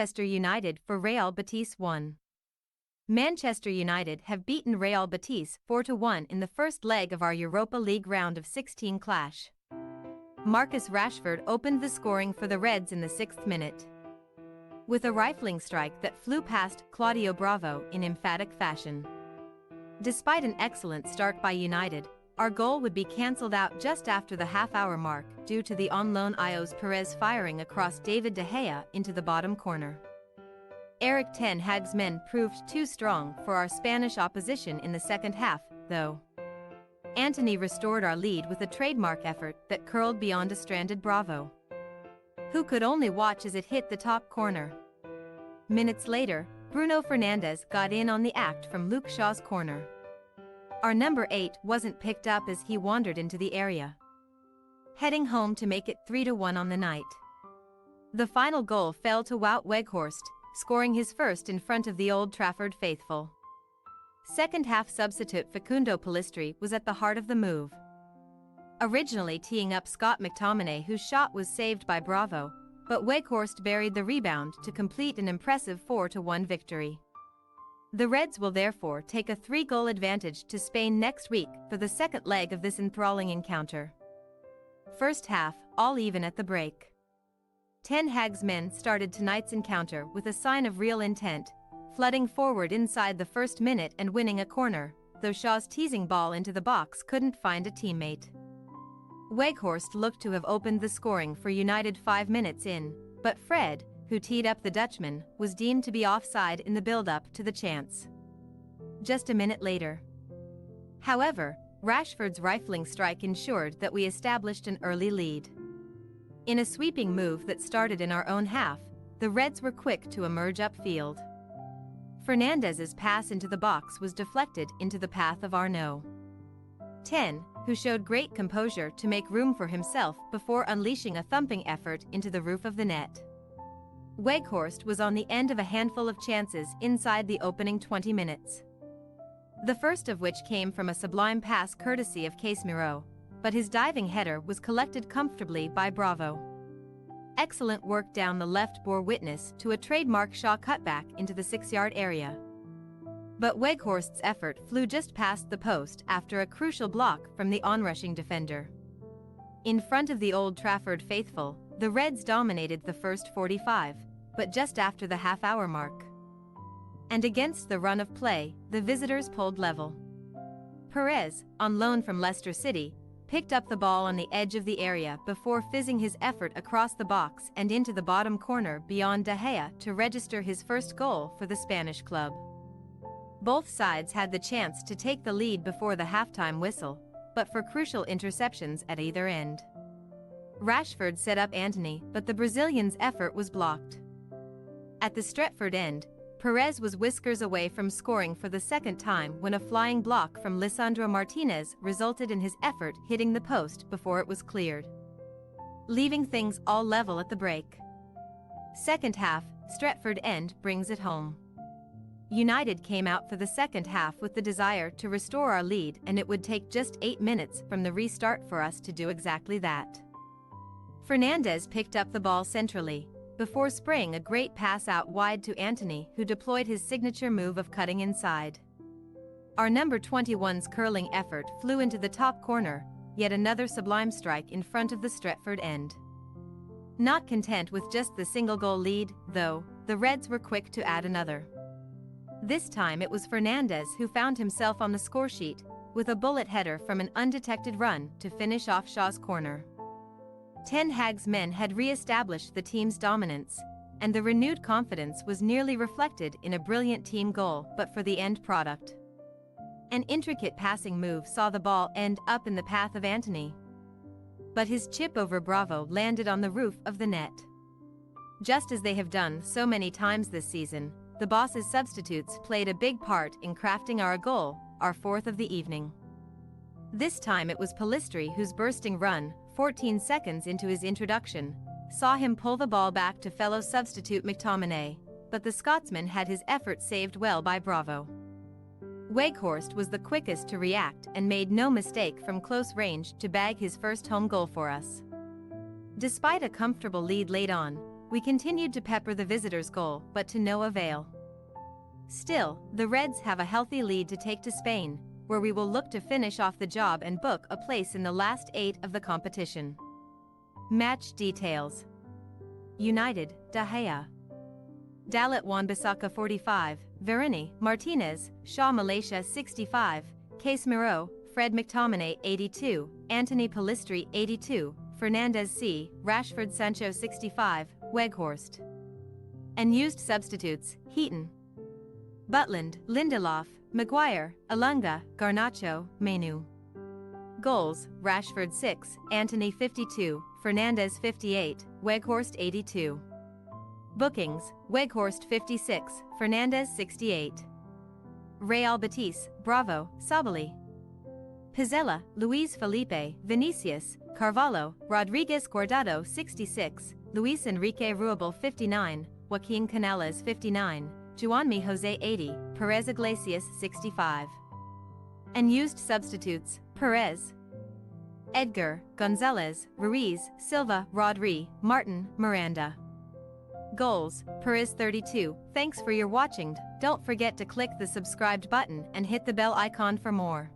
Manchester United for Real Betis 1. Manchester United have beaten Real Betis 4-1 in the first leg of our Europa League Round-of-16 clash. Marcus Rashford opened the scoring for the Reds in the 6th minute, with a rifling strike that flew past Claudio Bravo in emphatic fashion. Despite an excellent start by United, our goal would be cancelled out just after the half-hour mark due to the on-loan Ios Perez firing across David De Gea into the bottom corner. Erik ten Hag's men proved too strong for our Spanish opposition in the second half, though. Antony restored our lead with a trademark effort that curled beyond a stranded Bravo, who could only watch as it hit the top corner. Minutes later, Bruno Fernandes got in on the act from Luke Shaw's corner. Our number 8 wasn't picked up as he wandered into the area, heading home to make it 3-1 on the night. The final goal fell to Wout Weghorst, scoring his first in front of the Old Trafford faithful. Second-half substitute Facundo Pellistri was at the heart of the move, originally teeing up Scott McTominay, whose shot was saved by Bravo, but Weghorst buried the rebound to complete an impressive 4-1 victory. The Reds will therefore take a 3-goal advantage to Spain next week for the second leg of this enthralling encounter. First half, all even at the break. Ten Hag's men started tonight's encounter with a sign of real intent, flooding forward inside the first minute and winning a corner, though Shaw's teasing ball into the box couldn't find a teammate. Weghorst looked to have opened the scoring for United 5 minutes in, but Fred, who teed up the Dutchman, was deemed to be offside in the build-up to the chance just a minute later. However, Rashford's rifling strike ensured that we established an early lead. In a sweeping move that started in our own half, the Reds were quick to emerge upfield. Fernandes's pass into the box was deflected into the path of Arnaud 10, who showed great composure to make room for himself before unleashing a thumping effort into the roof of the net. Weghorst was on the end of a handful of chances inside the opening 20 minutes. The first of which came from a sublime pass courtesy of Casemiro, but his diving header was collected comfortably by Bravo. Excellent work down the left bore witness to a trademark Shaw cutback into the 6-yard area. But Weghorst's effort flew just past the post after a crucial block from the onrushing defender. In front of the Old Trafford faithful, the Reds dominated the first 45, but just after the half-hour mark, and against the run of play, the visitors pulled level. Perez, on loan from Leicester City, picked up the ball on the edge of the area before fizzing his effort across the box and into the bottom corner beyond De Gea to register his first goal for the Spanish club. Both sides had the chance to take the lead before the halftime whistle, but for crucial interceptions at either end. Rashford set up Antony, but the Brazilian's effort was blocked. At the Stretford end, Perez was whiskers away from scoring for the second time when a flying block from Lisandro Martinez resulted in his effort hitting the post before it was cleared, leaving things all level at the break. Second half, Stretford end brings it home. United came out for the second half with the desire to restore our lead, and it would take just 8 minutes from the restart for us to do exactly that. Fernandes picked up the ball centrally, before spraying a great pass out wide to Antony, who deployed his signature move of cutting inside. Our number 21's curling effort flew into the top corner, yet another sublime strike in front of the Stretford end. Not content with just the single-goal lead, though, the Reds were quick to add another. This time it was Fernandes who found himself on the scoresheet, with a bullet header from an undetected run to finish off Shaw's corner. Ten Hag's men had re-established the team's dominance, and the renewed confidence was nearly reflected in a brilliant team goal but for the end product. An intricate passing move saw the ball end up in the path of Antony, but his chip over Bravo landed on the roof of the net. Just as they have done so many times this season, the boss's substitutes played a big part in crafting our goal, our fourth of the evening. This time it was Pellistri whose bursting run, 14 seconds into his introduction, saw him pull the ball back to fellow substitute McTominay, but the Scotsman had his effort saved well by Bravo. Weghorst was the quickest to react and made no mistake from close range to bag his first home goal for us. Despite a comfortable lead late on, We continued to pepper the visitors' goal, but to no avail. Still, the Reds have a healthy lead to take to Spain, where we will look to finish off the job and book a place in the last 8 of the competition. Match details. United, De Gea. Dalit Wan-Bissaka 45, Verini, Martinez, Shaw Malaysia 65, Casemiro, Fred McTominay 82, Anthony Pellistri 82, Fernandez C, Rashford Sancho 65, Weghorst. And used substitutes, Heaton, Butland, Lindelof, Maguire, Alunga, Garnacho, Menu. Goals, Rashford 6, Anthony 52, Fernandez 58, Weghorst 82. Bookings, Weghorst 56, Fernandez 68. Real Betis, Bravo, Sabali. Pizzella, Luis Felipe, Vinicius, Carvalho, Rodriguez Guardado 66, Luis Enrique Ruibal 59, Joaquin Canales 59, Juanmi Jose 80, Perez Iglesias 65. And used substitutes, Perez, Edgar, Gonzalez, Ruiz, Silva, Rodri, Martin, Miranda. Goals, Perez 32. Thanks for your watching. Don't forget to click the subscribed button and hit the bell icon for more.